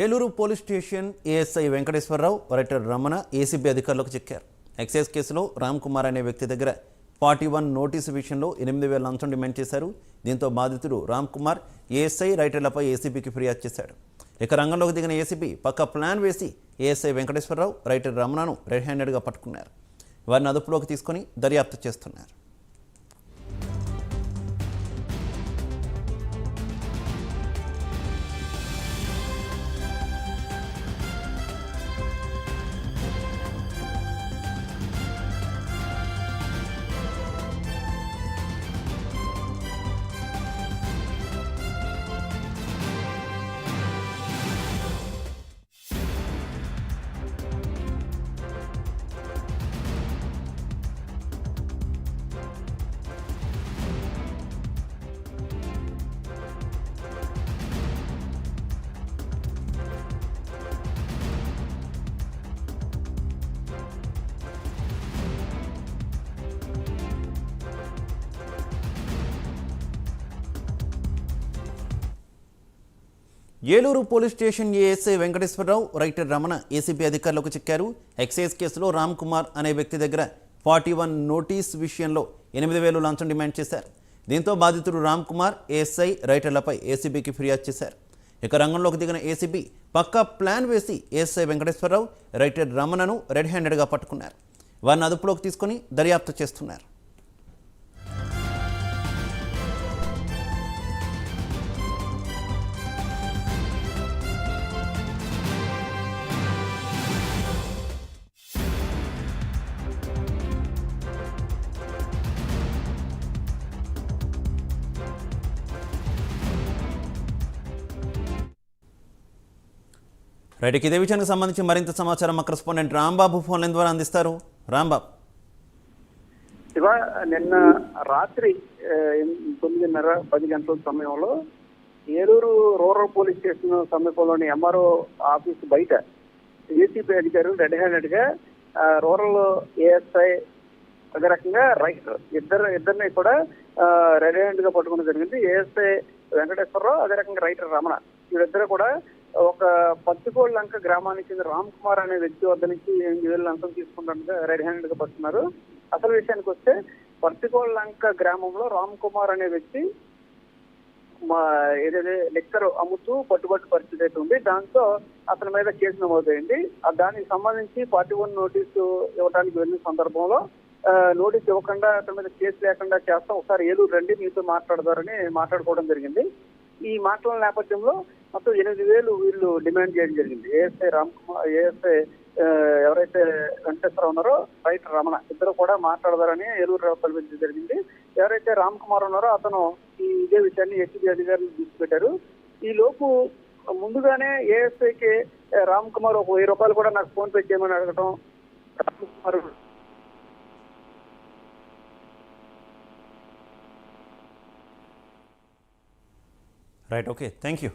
Eluru police station ASI Venkateswararao, writer Ramana ACB అధికారులకు చిక్కారు. Excise కేసులో రామ్ కుమార్ అనే వ్యక్తి దగ్గర 41 నోటీసు విషయంలో 8,000 లంచం డిమాండ్ చేశారు. దీంతో బాధితుడు రామ్ కుమార్ ఏఎస్ఐ, రైటర్లపై ఏసీబీకి ఫిర్యాదు చేశాడు. ఇక రంగంలోకి దిగిన ఏసీబీ పక్క ప్లాన్ వేసి ఏఎస్ఐ వెంకటేశ్వరరావు, రైటర్ రమణను రెడ్ హ్యాండెడ్గా పట్టుకున్నారు. వారిని అదుపులోకి తీసుకుని దర్యాప్తు చేస్తున్నారు. Eluru police station ASI Venkateswararao, writer Ramana ACB అధికారులకు చిక్కారు. ఎక్సైజ్ కేసులో రామ్ కుమార్ అనే వ్యక్తి దగ్గర 41 నోటీస్ విషయంలో 8,000 లంచం డిమాండ్ చేశారు. దీంతో బాధితుడు రామ్ కుమార్ ఏఎస్ఐ, రైటర్లపై ఏసీబీకి ఫిర్యాదు చేశారు. ఇక రంగంలోకి దిగిన ఏసీబీ పక్కా ప్లాన్ వేసి ఏఎస్ఐ వెంకటేశ్వరరావు, రైటర్ రమణను రెడ్ హ్యాండెడ్గా పట్టుకున్నారు. వారిని అదుపులోకి తీసుకుని దర్యాప్తు చేస్తున్నారు. రైట్కి ఇదే విషయానికి సంబంధించి మరింత సమాచారం మా కరెస్పాండెంట్ రాంబాబు ఫోన్ లైన్ ద్వారా అందిస్తారు. రాంబాబు, నిన్న రాత్రి 9:30, 10 గంటల సమయంలో ఏలూరు రూరల్ పోలీస్ స్టేషన్ సమీపంలోని ఎంఆర్ఓ ఆఫీస్ బయట ఏసీపీ అధికారులు రెడ్ హ్యాండెడ్గా రూరల్ ఏఎస్ఐ, అదే రకంగా రైటర్ ఇద్దరిని కూడా రెడ్ హ్యాండ్గా పట్టుకోవడం జరిగింది. ఏఎస్ఐ వెంకటేశ్వరరావు, అదే రకంగా రైటర్ రమణ, వీరిద్దరు కూడా ఒక పత్తికోళ్ళ లంక గ్రామానికి చెందిన రామ్ కుమార్ అనే వ్యక్తి వద్ద నుంచి 8,000 లంచం తీసుకుంటానికి రెడ్ హ్యాండెడ్ గా పడుతున్నారు. అసలు విషయానికి వస్తే పత్తికోళ్ళ లంక గ్రామంలో రామ్ కుమార్ అనే వ్యక్తి ఏదైతే లిక్కర్ అమ్ముతూ పట్టుబట్టు పరిస్థితి అయితే ఉంది. దాంతో అతని మీద కేసు నమోదైంది. దానికి సంబంధించి 41 నోటీసు ఇవ్వడానికి వెళ్ళిన సందర్భంలో నోటీస్ ఇవ్వకుండా అతని మీద కేసు లేకుండా చేస్తాం, ఒకసారి ఏలూరు రండి మీతో మాట్లాడదారని మాట్లాడుకోవడం జరిగింది. ఈ మాటల నేపథ్యంలో మొత్తం 8,000 వీళ్ళు డిమాండ్ చేయడం జరిగింది. ఏఎస్ఐ రామ్ కుమార్, ఏఎస్ఐ ఎవరైతే వెంకటేశ్వరరావు ఉన్నారో, రైటర్ రమణ, ఇద్దరు కూడా మాట్లాడదారని ఏలూరు కల్పించడం జరిగింది. ఎవరైతే రామ్ కుమార్ ఉన్నారో అతను ఇదే విషయాన్ని ఏసీబీ అధికారులు దృష్టిపెట్టారు. ఈ లోపు ముందుగానే ఏఎస్ఐకి రామ్ కుమార్ ఒక 1000 రూపాయలు కూడా నాకు ఫోన్ పే చేయమని అడగటం, Ram Kumar right, okay, thank you.